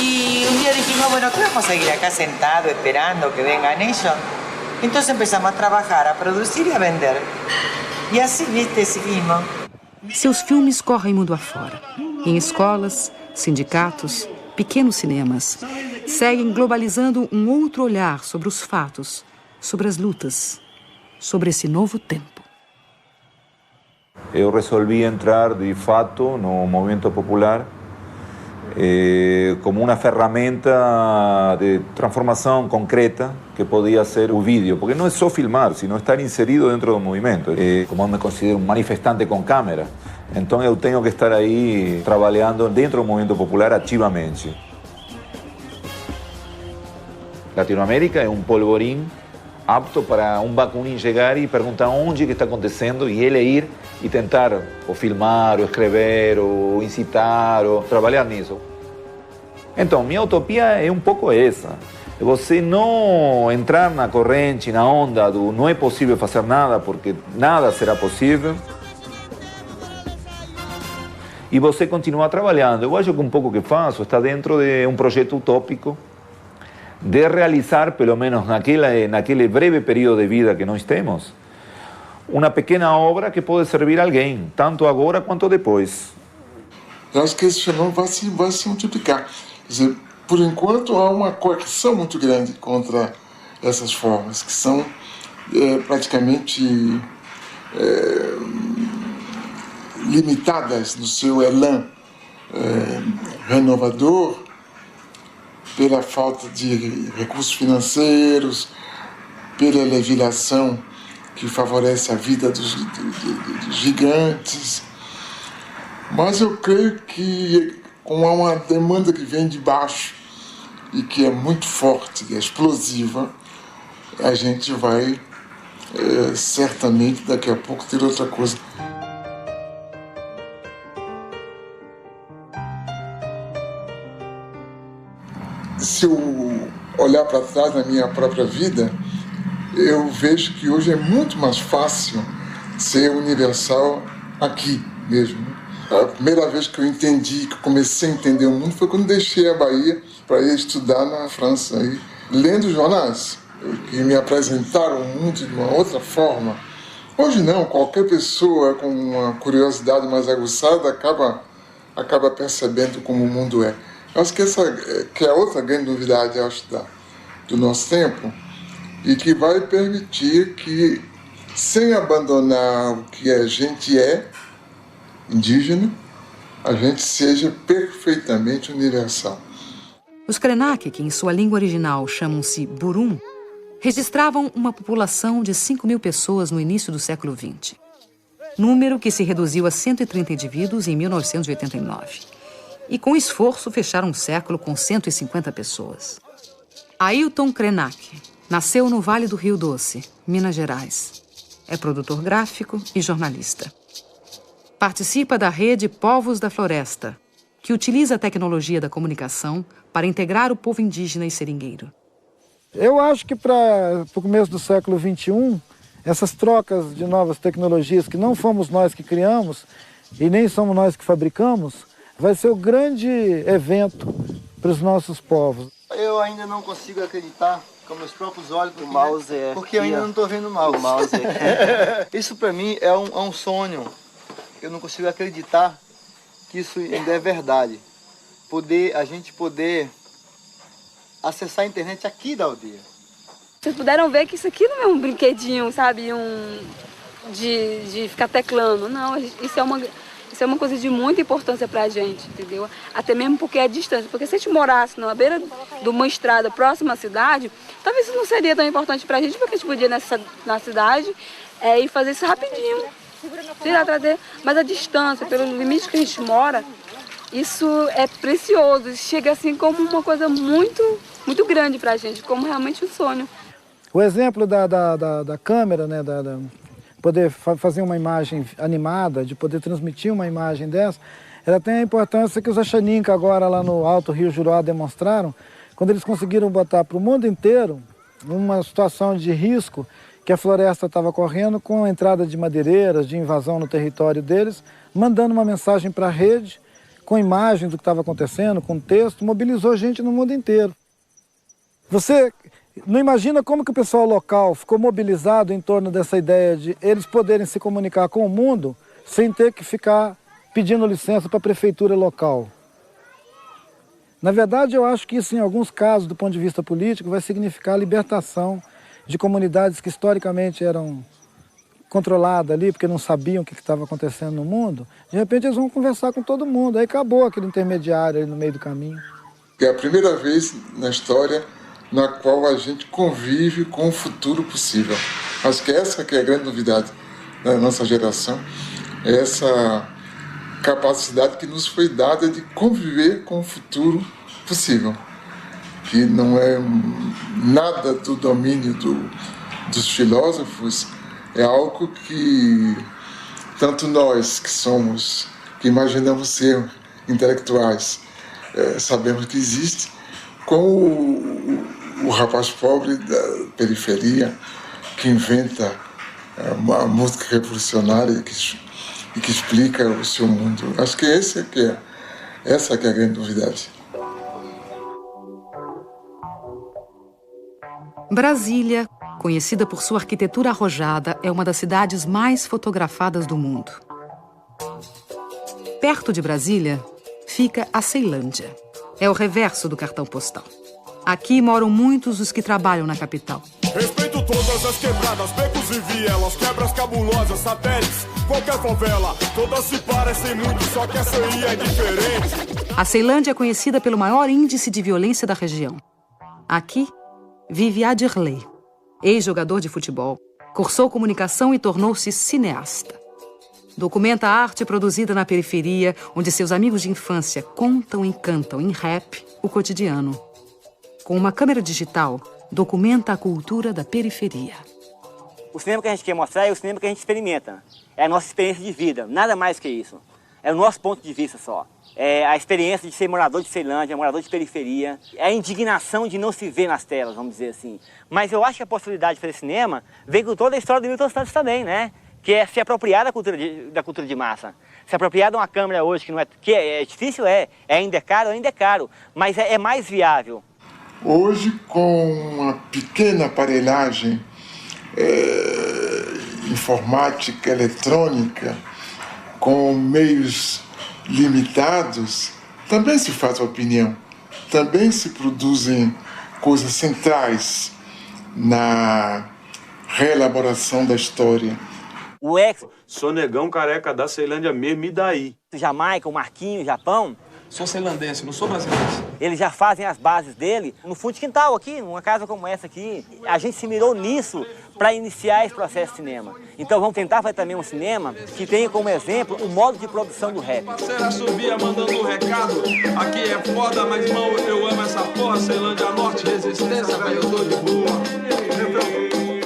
Y un día dijimos, bueno, ¿qué vamos a seguir acá sentados esperando que vengan ellos? Entonces empezamos a trabajar, a producir y a vender. Y así, ¿viste? Seguimos. Seus filmes correm mundo afora. Em escolas, sindicatos, pequenos cinemas, seguem globalizando um outro olhar sobre os fatos, sobre as lutas, sobre esse novo tempo. Eu resolvi entrar de fato no movimento popular como uma ferramenta de transformação concreta que podia ser o vídeo, porque não é só filmar, sino estar inserido dentro do movimento. Como eu me considero um manifestante com câmera, então eu tenho que estar aí trabalhando dentro do movimento popular ativamente. Latinoamérica é um polvorim apto para um Bakunin chegar e perguntar onde que está acontecendo e ele ir e tentar ou filmar, ou escrever, ou incitar, ou trabalhar nisso. Então, minha utopia é um pouco essa. É você não entrar na corrente, na onda do não é possível fazer nada, porque nada será possível. E você continuar trabalhando. Eu acho que um pouco que faço está dentro de um projeto utópico de realizar, pelo menos naquele breve período de vida que nós temos, uma pequena obra que pode servir a alguém, tanto agora quanto depois. Eu acho que esse fenômeno vai se multiplicar. Quer dizer, por enquanto há uma coerção muito grande contra essas formas, que são praticamente limitadas no seu elan renovador, pela falta de recursos financeiros, pela legislação que favorece a vida dos gigantes. Mas eu creio que, como há uma demanda que vem de baixo e que é muito forte, é explosiva, a gente vai certamente daqui a pouco ter outra coisa. Se eu olhar para trás na minha própria vida, eu vejo que hoje é muito mais fácil ser universal aqui mesmo. A primeira vez que eu entendi, que eu comecei a entender o mundo, foi quando deixei a Bahia para ir estudar na França, aí, lendo jornais, que me apresentaram o mundo de uma outra forma. Hoje não, qualquer pessoa com uma curiosidade mais aguçada acaba percebendo como o mundo é. Acho que essa que é outra grande novidade, acho, do nosso tempo, e que vai permitir que, sem abandonar o que a gente é, indígena, a gente seja perfeitamente universal. Os Krenak, que em sua língua original chamam-se Burum, registravam uma população de 5.000 pessoas no início do século XX. Número que se reduziu a 130 indivíduos em 1989. E com esforço fecharam um século com 150 pessoas. Ailton Krenak nasceu no Vale do Rio Doce, Minas Gerais. É produtor gráfico e jornalista. Participa da rede Povos da Floresta, que utiliza a tecnologia da comunicação para integrar o povo indígena e seringueiro. Eu acho que para o começo do século XXI, essas trocas de novas tecnologias que não fomos nós que criamos e nem somos nós que fabricamos, vai ser o grande evento para os nossos povos. Eu ainda não consigo acreditar com meus próprios olhos, porque eu ainda não estou vendo mal. Isso para mim é um sonho. Eu não consigo acreditar que isso ainda é verdade. a gente poder acessar a internet aqui da aldeia. Vocês puderam ver que isso aqui não é um brinquedinho, sabe, de ficar teclando. Não, isso é uma coisa de muita importância pra gente, entendeu? Até mesmo porque é a distância. Porque se a gente morasse na beira de uma estrada próxima à cidade, talvez isso não seria tão importante pra gente, porque a gente podia ir na cidade e fazer isso rapidinho. Tirar, trazer. Mas a distância, pelo limite que a gente mora, isso é precioso. Chega assim como uma coisa muito, muito grande pra gente, como realmente um sonho. O exemplo da câmera, né, poder fazer uma imagem animada, de poder transmitir uma imagem dessa, ela tem a importância que os Achaninka agora lá no Alto Rio Juruá demonstraram, quando eles conseguiram botar para o mundo inteiro uma situação de risco que a floresta estava correndo com a entrada de madeireiras, de invasão no território deles, mandando uma mensagem para a rede, com imagem do que estava acontecendo, com texto, mobilizou gente no mundo inteiro. Você não imagina como que o pessoal local ficou mobilizado em torno dessa ideia de eles poderem se comunicar com o mundo sem ter que ficar pedindo licença para a prefeitura local. Na verdade, eu acho que isso, em alguns casos, do ponto de vista político, vai significar a libertação de comunidades que historicamente eram controladas ali, porque não sabiam o que estava acontecendo no mundo. De repente, eles vão conversar com todo mundo. Aí acabou aquele intermediário ali no meio do caminho. É a primeira vez na história na qual a gente convive com o futuro possível. Acho que essa que é a grande novidade da nossa geração, é essa capacidade que nos foi dada de conviver com o futuro possível, que não é nada do domínio dos filósofos, é algo que tanto nós que imaginamos ser intelectuais, sabemos que existe, como o rapaz pobre da periferia que inventa uma música revolucionária e que explica o seu mundo. Acho que essa que é a grande novidade. Brasília, conhecida por sua arquitetura arrojada, é uma das cidades mais fotografadas do mundo. Perto de Brasília fica a Ceilândia. É o reverso do cartão postal. Aqui moram muitos dos que trabalham na capital. Respeito todas as quebradas, becos e vielas, quebras cabulosas, satélites, qualquer favela. Todas se parecem muito, só que essa aí é diferente. A Ceilândia é conhecida pelo maior índice de violência da região. Aqui vive Adirley, ex-jogador de futebol, cursou comunicação e tornou-se cineasta. Documenta a arte produzida na periferia, onde seus amigos de infância contam e cantam em rap o cotidiano. Com uma câmera digital, documenta a cultura da periferia. O cinema que a gente quer mostrar é o cinema que a gente experimenta. É a nossa experiência de vida, nada mais que isso. É o nosso ponto de vista só. É a experiência de ser morador de Ceilândia, morador de periferia. É a indignação de não se ver nas telas, vamos dizer assim. Mas eu acho que a possibilidade de fazer cinema vem com toda a história do Milton Santos também, né? Que é se apropriar da cultura de massa. Se apropriar de uma câmera hoje que é difícil, ainda é caro, mas é mais viável. Hoje, com uma pequena aparelhagem informática, eletrônica, com meios limitados, também se faz opinião, também se produzem coisas centrais na reelaboração da história. O ex... Sou negão careca da Ceilândia mesmo, e daí? Jamaica, o Marquinhos, Japão... Sou ceilandense, não sou brasileiro. Eles já fazem as bases dele no fundo de quintal aqui, numa casa como essa aqui. A gente se mirou nisso para iniciar esse processo de cinema. Então vamos tentar fazer também um cinema que tenha como exemplo o modo de produção do rap. Parceira subia mandando um recado. Aqui é foda, mas irmão, eu amo essa porra. Ceilândia Norte, resistência, velho, eu tô de boa.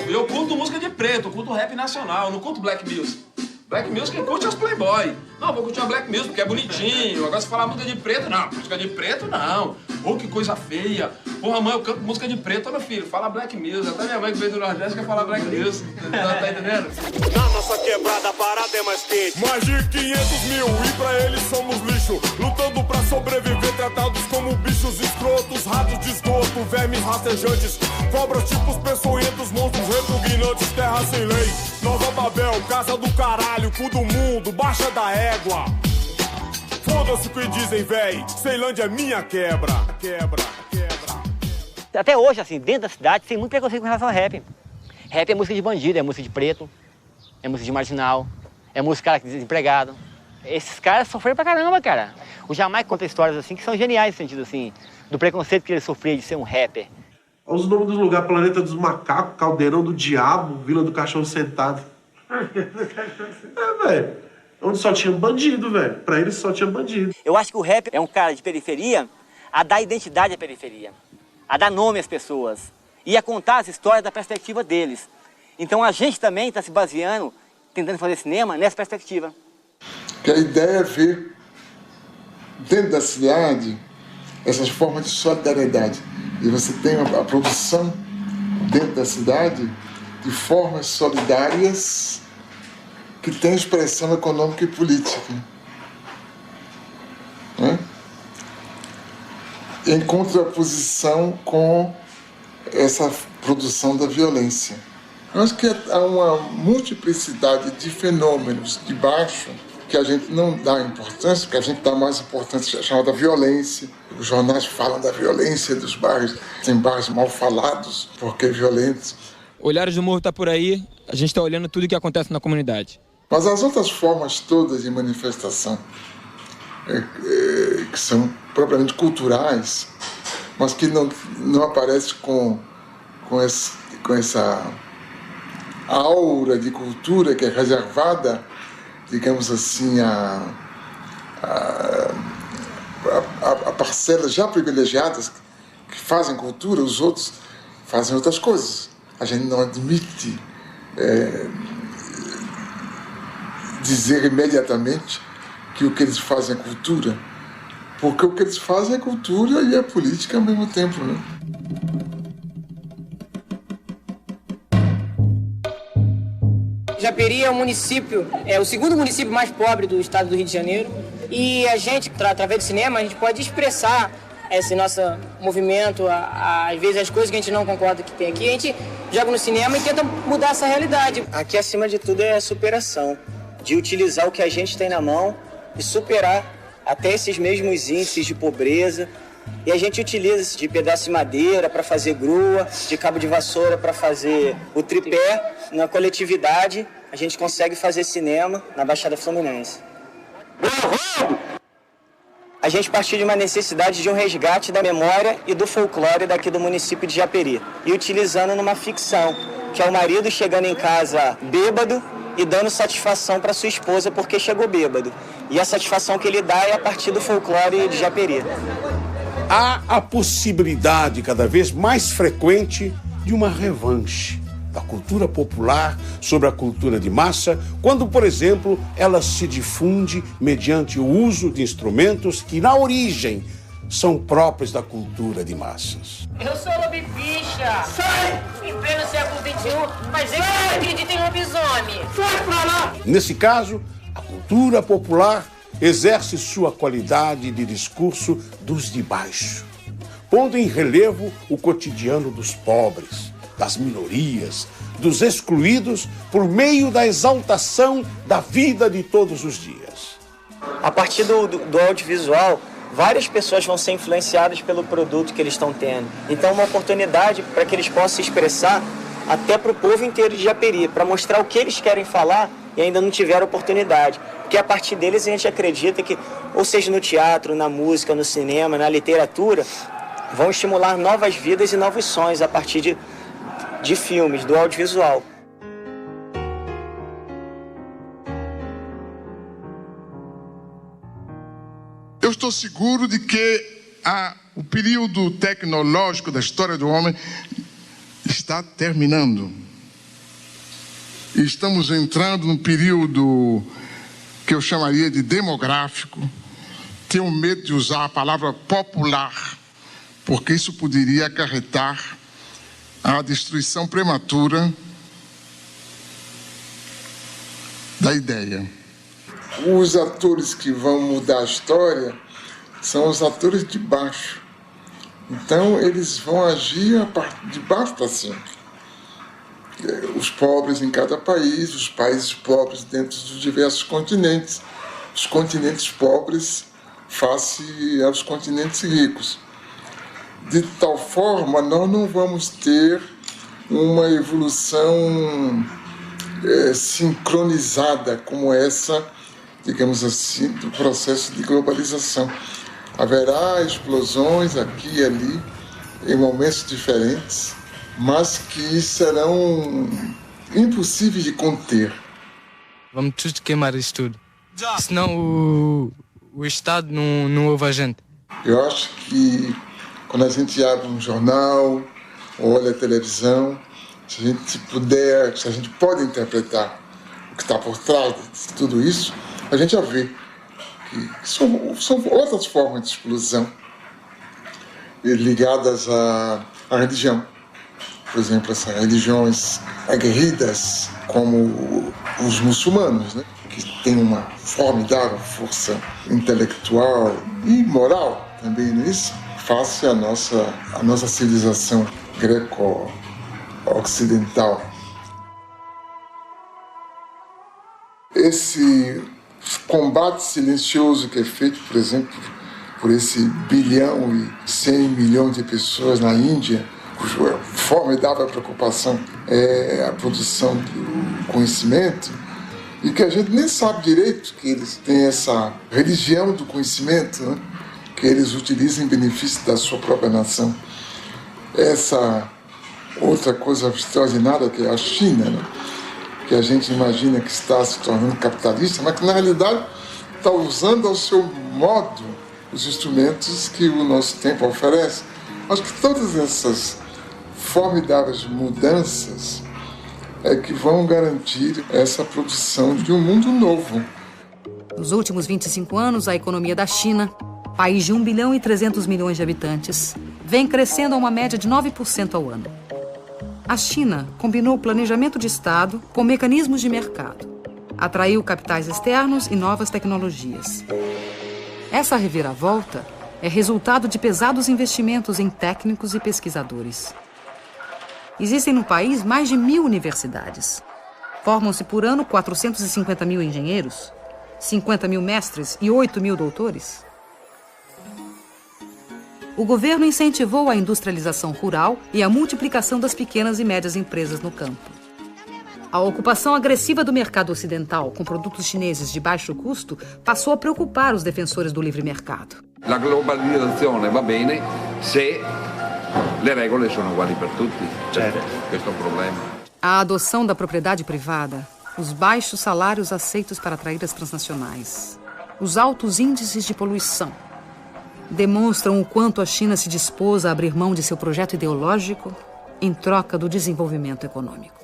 Eu curto música de preto, eu curto rap nacional, eu não curto black music. Black music quem curte é os playboy. Não, vou curtir uma black music porque é bonitinho. Agora se falar música de preto, não. Música de preto, não. Oh, que coisa feia. Porra, mãe, eu canto música de preto, meu filho. Fala black music. Até minha mãe que veio do Nordeste quer falar black music. Tá entendendo? Na nossa quebrada a parada é mais quente. Mais de 500 mil e pra eles somos lixo. Lutando pra sobreviver, tratados como bichos escrotos. Ratos de esgoto, vermes rastejantes. Cobras tipos peçonhentos, monstros repugnantes. Terra sem lei, Nova Babel, casa do caralho. Cu do mundo, baixa da égua. Foda-se o que dizem, véi. Ceilândia é minha quebra. Quebra. Até hoje, assim, dentro da cidade, tem muito preconceito com relação ao rap. Rap é música de bandido, é música de preto, é música de marginal, é música de desempregado. Esses caras sofreram pra caramba, cara. O Jamaica conta histórias assim que são geniais no sentido assim, do preconceito que ele sofria de ser um rapper. Olha os nomes dos lugares: Planeta dos Macacos, Caldeirão do Diabo, Vila do Cachorro Sentado. Velho. Onde só tinha bandido, velho. Pra eles só tinha bandido. Eu acho que o rap é um cara de periferia a dar identidade à periferia, a dar nome às pessoas e a contar as histórias da perspectiva deles. Então a gente também está se baseando, tentando fazer cinema nessa perspectiva. Que a ideia é ver dentro da cidade essas formas de solidariedade. E você tem a produção dentro da cidade de formas solidárias que tem expressão econômica e política. Né? Em contraposição com essa produção da violência. Eu acho que há uma multiplicidade de fenômenos de baixo que a gente não dá importância, porque a gente dá mais importância chamada violência. Os jornais falam da violência dos bairros, tem bairros mal falados porque violentos. Olhares do Morro está por aí, a gente está olhando tudo o que acontece na comunidade. Mas as outras formas todas de manifestação, que são propriamente culturais, mas que não aparecem com essa aura de cultura que é reservada, digamos assim, a parcelas já privilegiadas que fazem cultura, os outros fazem outras coisas. A gente não admite dizer imediatamente que o que eles fazem é cultura, porque o que eles fazem é cultura e é política ao mesmo tempo, né? Japeri é um município, é o segundo município mais pobre do estado do Rio de Janeiro, e a gente, através do cinema, a gente pode expressar esse nosso movimento, às vezes as coisas que a gente não concorda que tem aqui, a gente joga no cinema e tenta mudar essa realidade. Aqui, acima de tudo, é a superação, de utilizar o que a gente tem na mão e superar até esses mesmos índices de pobreza. E a gente utiliza de pedaço de madeira para fazer grua, de cabo de vassoura para fazer o tripé. Na coletividade, a gente consegue fazer cinema na Baixada Fluminense. A gente partiu de uma necessidade de um resgate da memória e do folclore daqui do município de Japeri. E utilizando numa ficção, que é o marido chegando em casa bêbado e dando satisfação para sua esposa porque chegou bêbado. E a satisfação que ele dá é a partir do folclore de Japeri. Há a possibilidade cada vez mais frequente de uma revanche da cultura popular sobre a cultura de massa, quando, por exemplo, ela se difunde mediante o uso de instrumentos que, na origem, são próprios da cultura de massas. Eu sou lobificha! Sai! Em pleno século XXI, mas eu não acredito em lobisomem! Sai pra lá! Nesse caso, a cultura popular exerce sua qualidade de discurso dos de baixo, pondo em relevo o cotidiano dos pobres, das minorias, dos excluídos, por meio da exaltação da vida de todos os dias. A partir do audiovisual, várias pessoas vão ser influenciadas pelo produto que eles estão tendo. Então é uma oportunidade para que eles possam se expressar até para o povo inteiro de Japeri, para mostrar o que eles querem falar e ainda não tiveram oportunidade. Porque a partir deles a gente acredita que, ou seja no teatro, na música, no cinema, na literatura, vão estimular novas vidas e novos sonhos a partir de filmes, do audiovisual. Eu estou seguro de que o período tecnológico da história do homem está terminando. E estamos entrando num período que eu chamaria de demográfico. Tenho medo de usar a palavra popular, porque isso poderia acarretar a destruição prematura da ideia. Os atores que vão mudar a história são os atores de baixo. Então eles vão agir a partir de baixo para cima. Os pobres em cada país, os países pobres dentro dos diversos continentes, os continentes pobres face aos continentes ricos. De tal forma, nós não vamos ter uma evolução sincronizada como essa, digamos assim, do processo de globalização. Haverá explosões aqui e ali, em momentos diferentes, mas que serão impossíveis de conter. Vamos tudo queimar isso tudo, senão o Estado não ouve a gente. Eu acho que quando a gente abre um jornal, ou olha a televisão, se a gente pode interpretar o que está por trás de tudo isso, a gente já vê que são outras formas de explosão ligadas à religião. Por exemplo, essas religiões aguerridas, como os muçulmanos, né? Que têm uma formidável força intelectual e moral também nisso, face à nossa civilização greco-ocidental. Esse combate silencioso que é feito, por exemplo, por esse 1 bilhão e 100 milhões de pessoas na Índia, cuja formidável preocupação é a produção do conhecimento, e que a gente nem sabe direito que eles têm essa religião do conhecimento, né? Que eles utilizam em benefício da sua própria nação. Essa outra coisa extraordinária que é a China, né? Que a gente imagina que está se tornando capitalista, mas que na realidade está usando ao seu modo os instrumentos que o nosso tempo oferece. Acho que todas essas formidáveis mudanças é que vão garantir essa produção de um mundo novo. Nos últimos 25 anos, a economia da China, país de 1 bilhão e 300 milhões de habitantes, vem crescendo a uma média de 9% ao ano. A China combinou o planejamento de Estado com mecanismos de mercado. Atraiu capitais externos e novas tecnologias. Essa reviravolta é resultado de pesados investimentos em técnicos e pesquisadores. Existem no país mais de 1.000 universidades. Formam-se por ano 450 mil engenheiros, 50 mil mestres e 8 mil doutores. O governo incentivou a industrialização rural e a multiplicação das pequenas e médias empresas no campo. A ocupação agressiva do mercado ocidental com produtos chineses de baixo custo passou a preocupar os defensores do livre mercado. La globalizzazione va bene se le regole sono uguali per tutti. Questo è un problema. A adoção da propriedade privada, os baixos salários aceitos para atrair as transnacionais, os altos índices de poluição, demonstram o quanto a China se dispôs a abrir mão de seu projeto ideológico em troca do desenvolvimento econômico.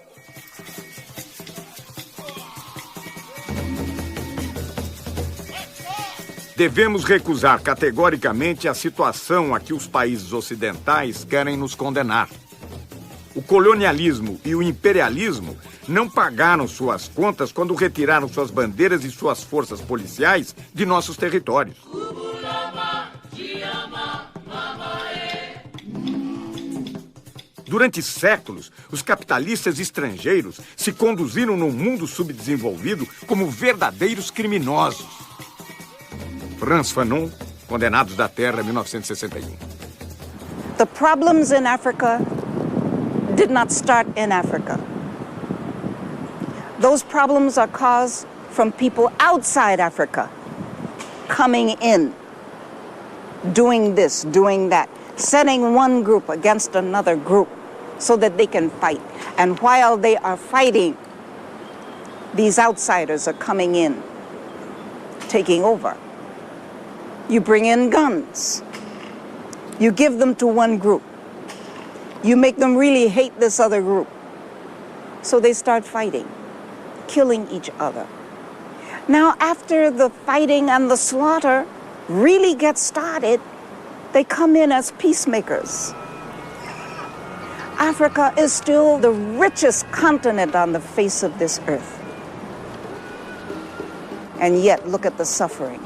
Devemos recusar categoricamente a situação a que os países ocidentais querem nos condenar. O colonialismo e o imperialismo não pagaram suas contas quando retiraram suas bandeiras e suas forças policiais de nossos territórios. Durante séculos, os capitalistas estrangeiros se conduziram no mundo subdesenvolvido como verdadeiros criminosos. Frantz Fanon, Condenados da Terra, 1961. The problems in Africa did not start in Africa. Those problems are caused from people outside Africa coming in, doing this, doing that, setting one group against another group so that they can fight. And while they are fighting, these outsiders are coming in, taking over. You bring in guns. You give them to one group. You make them really hate this other group. So they start fighting, killing each other. Now, after the fighting and the slaughter really gets started, they come in as peacemakers. Africa is still the richest continent on the face of this earth. And yet, look at the suffering.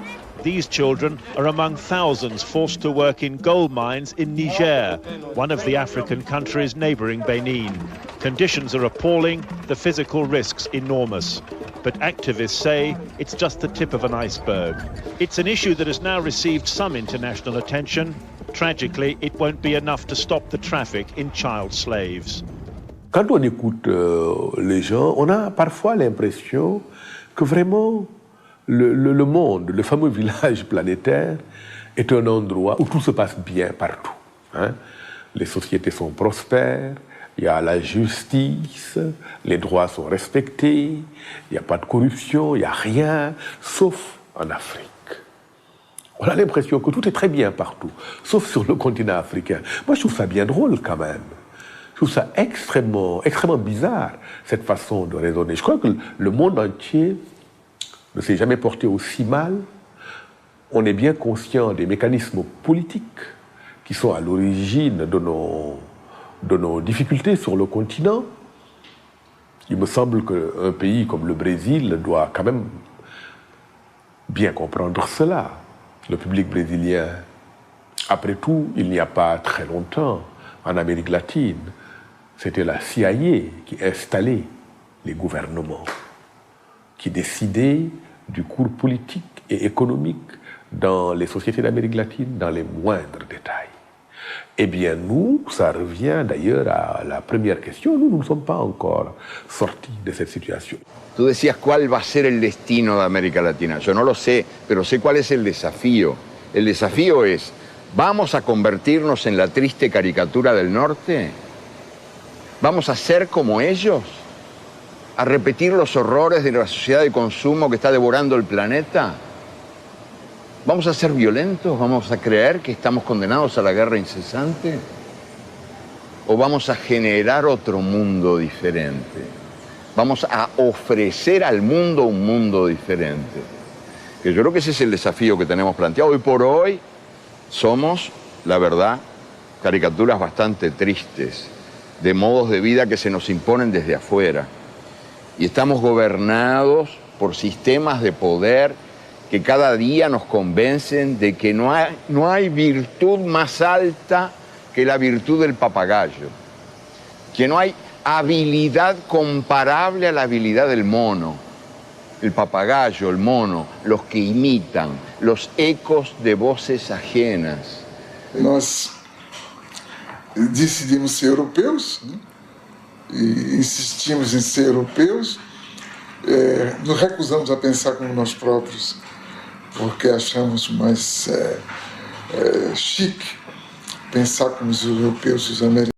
These children are among thousands forced to work in gold mines in Niger, one of the African countries neighboring Benin. Conditions are appalling, the physical risks enormous. but activists say it's just the tip of an iceberg. It's an issue that has now received some international attention. Tragically, it won't be enough to stop the traffic in child slaves. Quand on écoute les gens, on a parfois l'impression que vraiment le monde, le fameux village planétaire, est un endroit où tout se passe bien partout. Hein? Les sociétés sont prospères, il y a la justice, les droits sont respectés, il n'y a pas de corruption, il n'y a rien, sauf en Afrique. On a l'impression que tout est très bien partout, sauf sur le continent africain. Moi, je trouve ça bien drôle quand même. Je trouve ça extrêmement bizarre, cette façon de raisonner. Je crois que le monde entier ne s'est jamais porté aussi mal. On est bien conscient des mécanismes politiques qui sont à l'origine de nos difficultés sur le continent. Il me semble qu'un pays comme le Brésil doit quand même bien comprendre cela. Le public brésilien, après tout, il n'y a pas très longtemps, en Amérique latine, c'était la CIA qui installait les gouvernements, qui décidait du cours politique et économique dans les sociétés d'Amérique latine, dans les moindres détails. Eh bien, nous, ça revient d'ailleurs à la première question, nous ne sommes pas encore sortis de cette situation. Tú decías cuál va a ser el destino de América Latina. Yo no lo sé, pero sé cuál es el desafío. El desafío es, ¿vamos a convertirnos en la triste caricatura del norte? ¿Vamos a ser como ellos? ¿A repetir los horrores de la sociedad de consumo que está devorando el planeta? ¿Vamos a ser violentos? ¿Vamos a creer que estamos condenados a la guerra incesante? ¿O vamos a generar otro mundo diferente? Vamos a ofrecer al mundo un mundo diferente. Que yo creo que ese es el desafío que tenemos planteado. Hoy por hoy somos, la verdad, caricaturas bastante tristes de modos de vida que se nos imponen desde afuera. Y estamos gobernados por sistemas de poder que cada día nos convencen de que no hay virtud más alta que la virtud del papagayo, que no hay habilidad comparable a la habilidad del mono. El papagayo, el mono, los que imitan, los ecos de voces ajenas. Nós decidimos ser europeus, né? E insistimos em ser europeus, nos recusamos a pensar como nós próprios, porque achamos mais chique pensar como os europeus e os americanos.